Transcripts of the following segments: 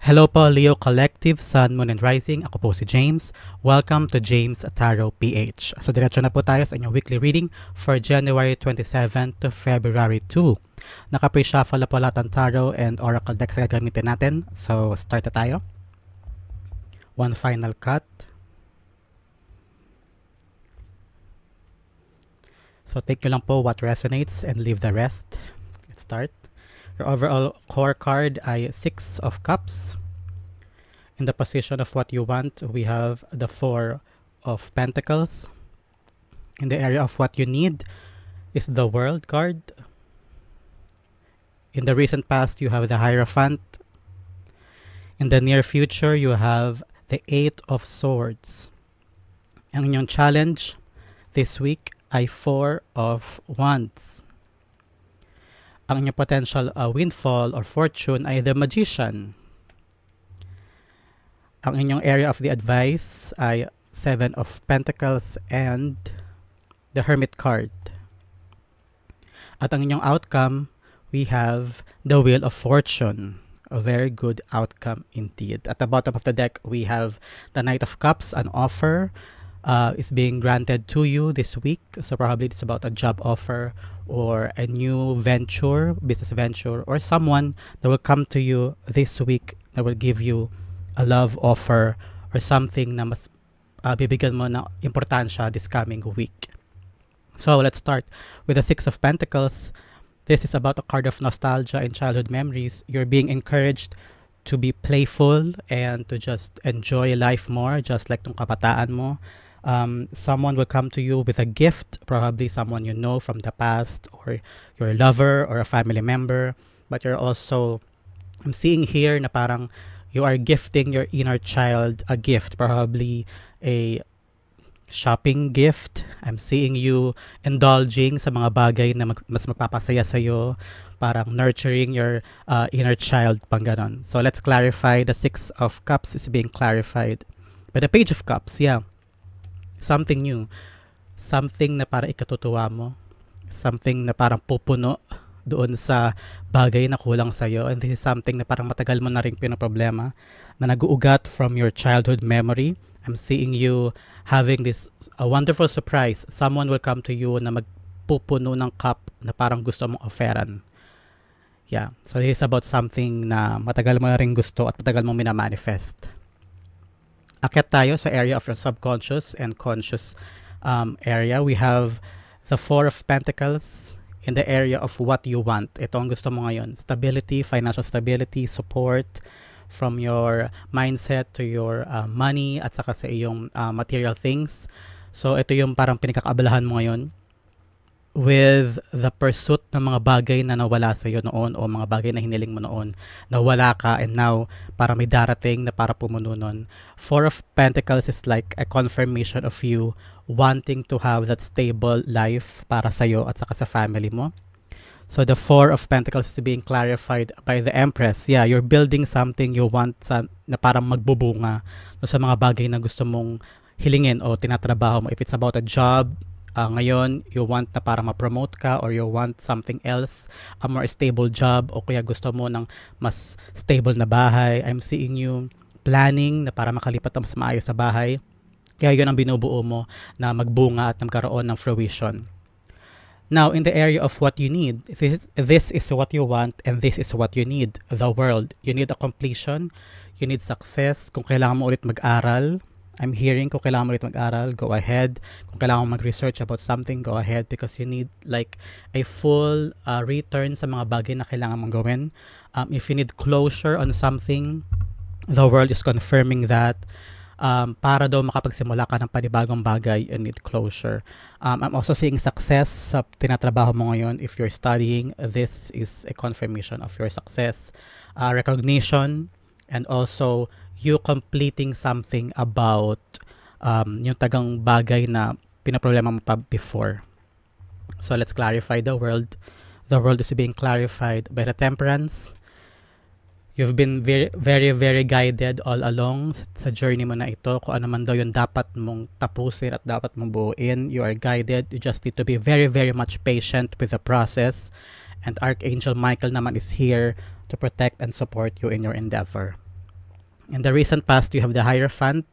Hello po Leo Collective, Sun, Moon and Rising. Ako po si James. Welcome to James Tarot PH. So diretso na po tayo sa inyong weekly reading for January 27 to February 2. Naka-pre-shuffle na po lahat ng tarot and oracle decks na gagamitin natin. So start na tayo. One final cut. So take nyo lang po what resonates and leave the rest. Let's start. Your overall core card ay Six of Cups. In the position of what you want, we have the Four of Pentacles. In the area of what you need is the World card. In the recent past, you have the Hierophant. In the near future, you have the Eight of Swords. Ang inyong challenge this week ay Four of Wands. Ang inyong potential windfall or fortune ay the Magician. Ang inyong area of the advice ay Seven of Pentacles and the Hermit card. At ang inyong outcome, we have the Wheel of Fortune. A very good outcome indeed. At the bottom of the deck, we have the Knight of Cups, an offer is being granted to you this week. So probably it's about a job offer or a new venture, business venture, or someone that will come to you this week that will give you a love offer or something na mas bibigyan mo ng importansya this coming week. So let's start with the Six of Pentacles. This is about a card of nostalgia and childhood memories. You're being encouraged to be playful and to just enjoy life more, just like tong kabataan mo. Someone will come to you with a gift, probably someone you know from the past or your lover or a family member, but you're also, I'm seeing here na parang you are gifting your inner child a gift, probably a shopping gift. I'm seeing you indulging sa mga bagay na mas magpapasaya sa'yo, parang nurturing your inner child, pang ganon. So let's clarify. The Six of Cups is being clarified by the Page of Cups. Yeah. Something new, something na parang ikatutuwa mo, something na parang pupuno doon sa bagay na kulang sa'yo, and this is something na parang matagal mo na rin pinoproblema na nag-uugat from your childhood memory. I'm seeing you having this a wonderful surprise. Someone will come to you na magpupuno ng cup na parang gusto mong offeran. Yeah, so this is about something na matagal mo na rin gusto at matagal mong minamanifest. Akyat tayo sa area of your subconscious and conscious area. We have the Four of Pentacles in the area of what you want. Ito ang gusto mo ngayon. Stability, financial stability, support from your mindset to your money at saka sa iyong material things. So ito yung parang pinakakaabalahan mo ngayon with the pursuit ng mga bagay na nawala sa iyo noon o mga bagay na hiniling mo noon. Nawala ka and now para may darating na para pumuno nun. Four of Pentacles is like a confirmation of you wanting to have that stable life para sa iyo at saka sa family mo. So the Four of Pentacles is being clarified by the Empress. Yeah, you're building something you want na parang magbubunga sa mga bagay na gusto mong hilingin o tinatrabaho mo. If it's about a job, ngayon, you want na para ma-promote ka or you want something else, a more stable job o kaya gusto mo ng mas stable na bahay. I'm seeing you planning na para makalipat na mas maayos sa bahay. Kaya yun ang binubuo mo na magbunga at magkaroon ng fruition. Now, in the area of what you need, this is what you want and this is what you need. The world. You need a completion. You need success. Kung kailangan mo ulit mag-aral, I'm hearing kung kailangan mo ulit mag-aral, go ahead. Kung kailangan mo mag-research about something, go ahead because you need like a full return sa mga bagay na kailangan mong gawin. If you need closure on something, the world is confirming that para daw makapagsimula ka ng panibagong bagay, you need closure. I'm also seeing success sa tinatrabaho mo ngayon. If you're studying, this is a confirmation of your success. Recognition, and also you completing something about yung tagang bagay na pinaproblema mo pa before. So let's clarify the world. The world is being clarified by the Temperance. You've been very, very, very guided all along sa journey mo na ito. Kung ano man daw yung dapat mong tapusin at dapat mong buuin, you are guided. You just need to be very, very much patient with the process. And Archangel Michael naman is here to protect and support you in your endeavor. In the recent past, you have the Hierophant.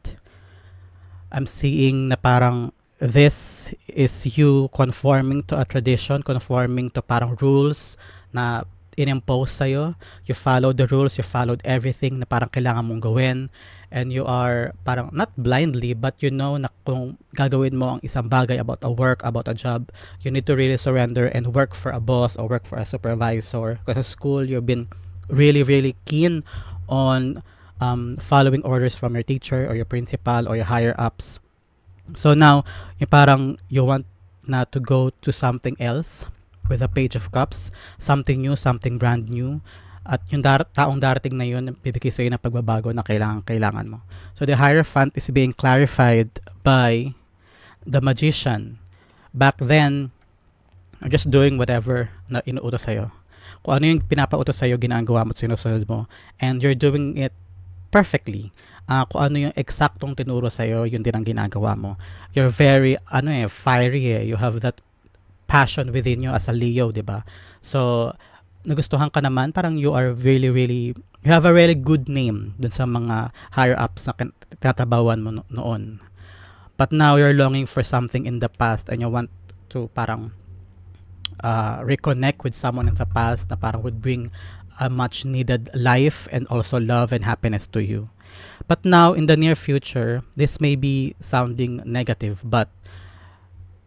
I'm seeing na parang this is you conforming to a tradition, conforming to parang rules na inimpose sa'yo. You followed the rules, you followed everything na parang kailangan mong gawin. And you are parang not blindly, but you know na kung gagawin mo ang isang bagay about a work, about a job, you need to really surrender and work for a boss or work for a supervisor. Because at school, you've been really, really keen on following orders from your teacher or your principal or your higher ups. So now, yung parang you want na to go to something else with a page of cups, something new, something brand new. At yung taong darating na yun, bibigay sa'yo ng pagbabago na kailangan mo. So the Hierophant is being clarified by the Magician. Back then, you're just doing whatever na inuutos sa'yo. Kung ano yung pinapautos sa'yo, ginagawa mo at sinusunod mo. And you're doing it perfectly. Kung ano yung eksaktong tinuro sa'yo, yun din ang ginagawa mo. You're very, fiery eh. You have that passion within you as a Leo, di ba? So, nagustuhan ka naman, parang you are really, really, you have a really good name dun sa mga higher ups na tinatrabawan mo noon. But now you're longing for something in the past and you want to parang reconnect with someone in the past na parang would bring a much needed life and also love and happiness to you. But now in the near future, this may be sounding negative, but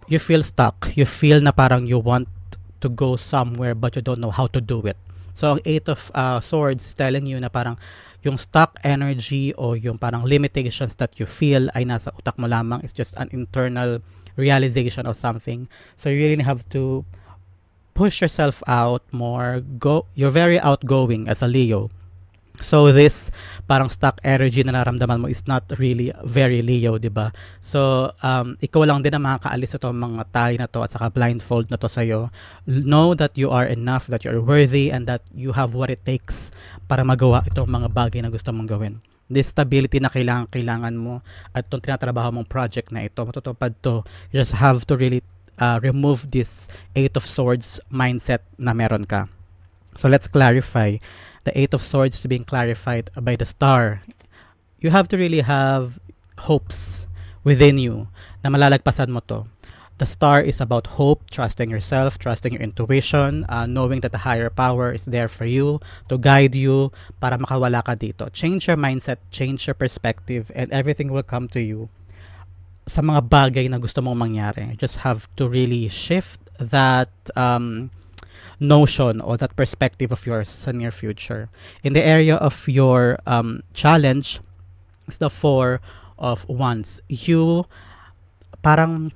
you feel stuck. You feel na parang you want to go somewhere but you don't know how to do it. So ang Eight of Swords is telling you na parang yung stuck energy o yung parang limitations that you feel ay nasa utak mo lamang. It's just an internal realization of something. So you really have to push yourself out more. You're very outgoing as a Leo. So this parang stuck energy na naramdaman mo is not really very Leo, di ba? So ikaw lang din ang makakaalis itong mga tali na to at saka blindfold na to sa'yo. Know that you are enough, that you are worthy, and that you have what it takes para magawa itong mga bagay na gusto mong gawin. This stability na kailangan mo at itong tinatrabaho mong project na ito, matutupad to. You just have to really remove this Eight of Swords mindset na meron ka. So let's clarify. The Eight of Swords is being clarified by the Star. You have to really have hopes within you na malalagpasan mo to. The Star is about hope, trusting yourself, trusting your intuition, knowing that the higher power is there for you, to guide you, para makawala ka dito. Change your mindset, change your perspective, and everything will come to you sa mga bagay na gusto mong mangyari. You just have to really shift that notion or that perspective of yours sa near future. In the area of your challenge, it's the Four of Wands. You parang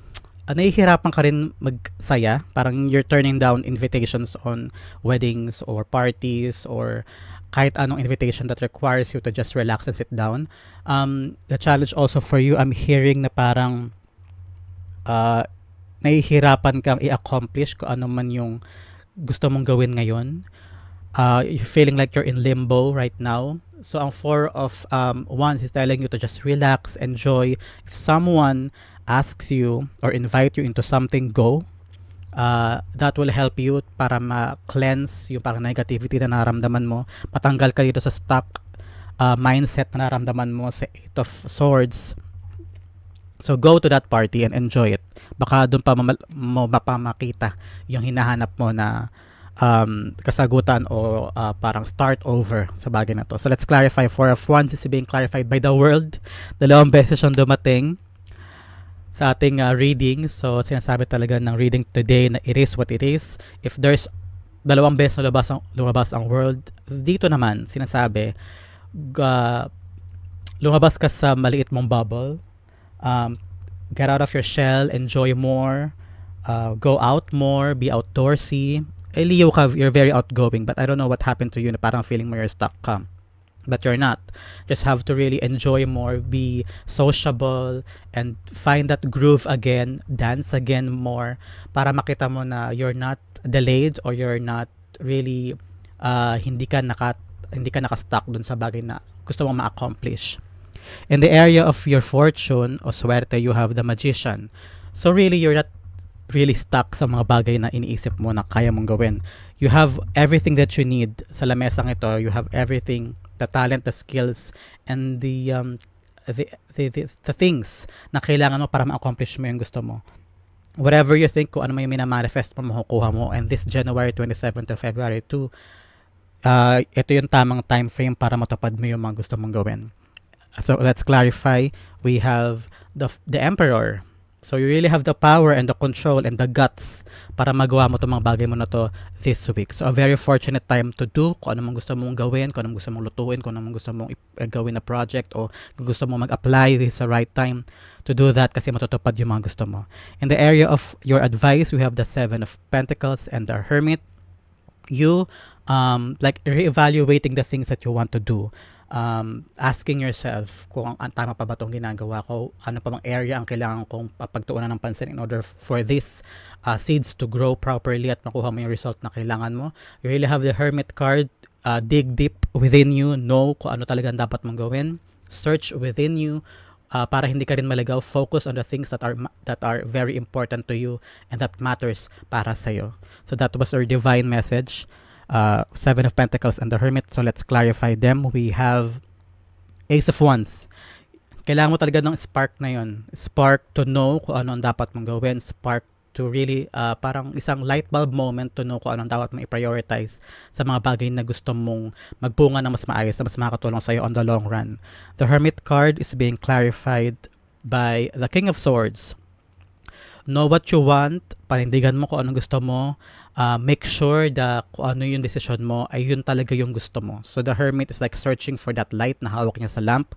nahihirapan ka rin magsaya. Parang you're turning down invitations on weddings or parties or kahit anong invitation that requires you to just relax and sit down. The challenge also for you, I'm hearing na parang nahihirapan kang i-accomplish kung ano man yung gusto mong gawin ngayon. You're feeling like you're in limbo right now. So ang Four of Wands is telling you to just relax, enjoy. If someone asks you or invite you into something, go. That will help you para ma-cleanse yung parang negativity na nararamdaman mo. Matanggal ka dito sa stuck mindset na nararamdaman mo sa Eight of Swords. So go to that party and enjoy it. Baka doon pa mo mapamakita yung hinahanap mo na kasagutan o parang start over sa bagay na to. So let's clarify. Four of Wands is being clarified by the World. 2 beses siyang dumating sa ating reading. So sinasabi talaga ng reading today na it is what it is. If there's 2 beses na lumabas ang World, dito naman sinasabi lumabas ka sa maliit mong bubble. Get out of your shell, enjoy more, go out more, be outdoorsy. Leo ka, you're very outgoing, but I don't know what happened to you na parang feeling mo you're stuck ka. But you're not. Just have to really enjoy more, be sociable, and find that groove again, dance again more, para makita mo na you're not delayed or you're not really, hindi ka naka-stuck dun sa bagay na gusto mong ma-accomplish. In the area of your fortune o swerte, you have the Magician. So really, you're not really stuck sa mga bagay na iniisip mo na kaya mong gawin. You have everything that you need sa lamesang ito. You have everything the talent, the skills, and the things na kailangan mo para ma-accomplish mo yung gusto mo. Whatever you think, kung ano may minamanifest mo, makukuha mo. And this January 27 to February 2, ito yung tamang time frame para matupad mo yung mga gusto mong gawin. So let's clarify. We have the Emperor. So you really have the power and the control and the guts para magawa mo itong mga bagay mo na to this week. So a very fortunate time to do kung ano mong gusto mong gawin, kung ano mong gusto mong lutuin, kung ano mong gusto mong gawin na project o kung gusto mong mag-apply. This is the right time to do that kasi matutupad yung mga gusto mo. In the area of your advice, we have the Seven of Pentacles and the Hermit. You like reevaluating the things that you want to do. Asking yourself kung tama pa ba itong ginagawa ko, ano pa bang area ang kailangan kong pagtuunan ng pansin in order for these seeds to grow properly at makuha mo yung result na kailangan mo. You really have the Hermit card. Dig deep within you, know kung ano talaga dapat mong gawin. Search within you para hindi ka rin maligaw. Focus on the things that are very important to you and that matters para sa'yo. So that was our divine message. Seven of Pentacles and the Hermit. So let's clarify them. We have Ace of Wands. Kailangan mo talaga ng spark na yun. Spark to know kung ano ang dapat mong gawin. Spark to really parang isang light bulb moment to know kung ano ang dapat mong i-prioritize sa mga bagay na gusto mong magbunga na mas maayos na mas makakatulong sa'yo on the long run. The Hermit card is being clarified by the King of Swords. Know what you want. Panindigan mo kung ano gusto mo. Make sure that kung ano yung decision mo ay yun talaga yung gusto mo. So the Hermit is like searching for that light na hawak niya sa lamp.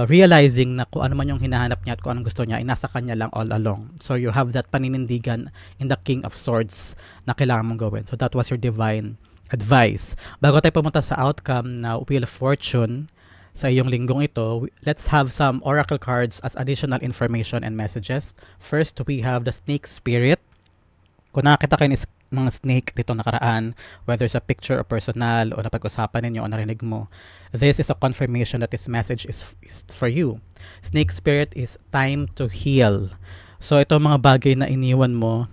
Realizing na kung ano man yung hinahanap niya at kung anong gusto niya ay nasa kanya lang all along. So you have that paninindigan in the King of Swords na kailangan mong gawin. So that was your divine advice. Bago tayo pumunta sa outcome na Wheel of Fortune sa iyong linggong ito, let's have some oracle cards as additional information and messages. First, we have the Snake Spirit. Kung nakakita kayo ng mga snake dito nakaraan, whether sa picture or personal o napag-usapan ninyo o narinig mo, this is a confirmation that this message is for you. Snake Spirit is time to heal. So ito mga bagay na iniwan mo.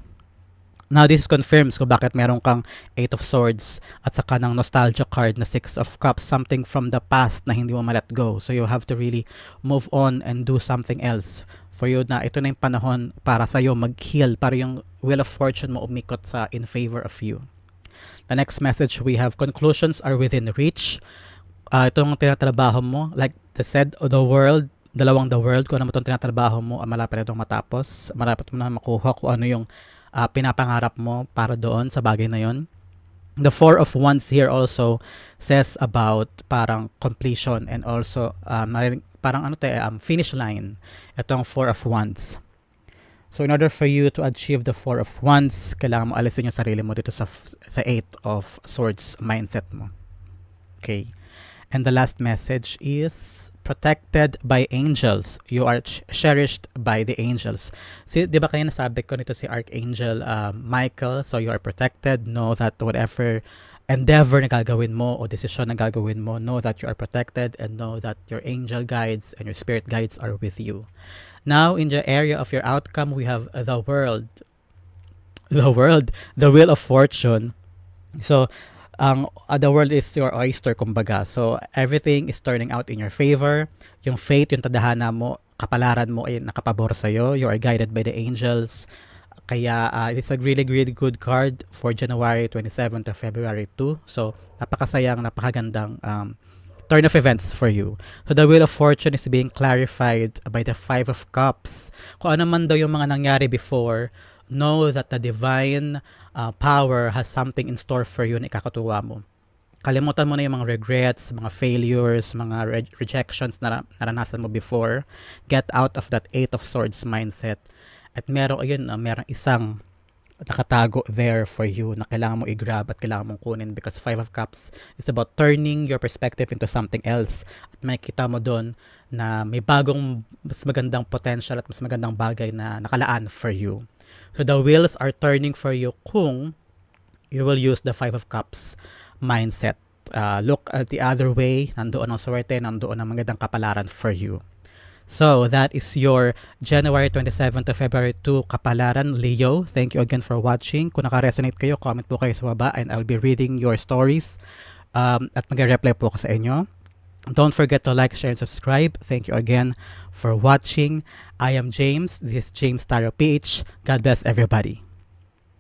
Now this confirms kung bakit meron kang Eight of Swords at saka ng nostalgia card na Six of Cups, something from the past na hindi mo ma-let go. So you have to really move on and do something else for you na ito na yung panahon para sa'yo mag-heal, para yung Wheel of Fortune mo umikot sa in favor of you. The next message we have, conclusions are within reach. Itong tinatrabaho mo, like the said of the world, dalawang the world, kung ano mo itong tinatrabaho mo, malapit na itong matapos, malapit mo na makuha kung ano yung pinapangarap mo para doon sa bagay na yon. The Four of Wands here also says about parang completion and also parang finish line. Itong Four of Wands. So in order for you to achieve the Four of Wands, kailangan mo alisin yung sarili mo dito sa Eight of Swords mindset mo. Okay. And the last message is protected by angels. You are cherished by the angels. See, di ba kayo nasabi ko nito si Archangel Michael? So you are protected. Know that whatever endeavor na gagawin mo o decision na gagawin mo, know that you are protected and know that your angel guides and your spirit guides are with you. Now, in the area of your outcome, we have the world. The world, the Wheel of Fortune. So, the world is your oyster, kumbaga. So, everything is turning out in your favor. Yung fate, yung tadhana mo, kapalaran mo ay nakapabor sa'yo. You are guided by the angels. Kaya, it's a really, really good card for January 27 to February 2. So, napakasayang, napakagandang turn of events for you. So, the Wheel of Fortune is being clarified by the Five of Cups. Kung ano man daw yung mga nangyari before, know that the divine power has something in store for you na ikakatuwa mo. Kalimutan mo na yung mga regrets, mga failures, mga rejections na naranasan mo before. Get out of that Eight of Swords mindset. At merong isang nakatago there for you na kailangan mo i-grab at kailangan mong kunin because Five of Cups is about turning your perspective into something else. At makikita mo doon na may bagong mas magandang potential at mas magandang bagay na nakalaan for you. So the wheels are turning for you kung you will use the Five of Cups mindset. Look at the other way, nandoon ang swerte, nandoon ang magandang kapalaran for you. So, that is your January 27 to February 2 kapalaran, Leo. Thank you again for watching. Kung naka-resonate kayo, comment po kayo sa baba and I'll be reading your stories at mag-reply po ako sa inyo. Don't forget to like, share, and subscribe. Thank you again for watching. I am James. This is James Taro PH. God bless everybody.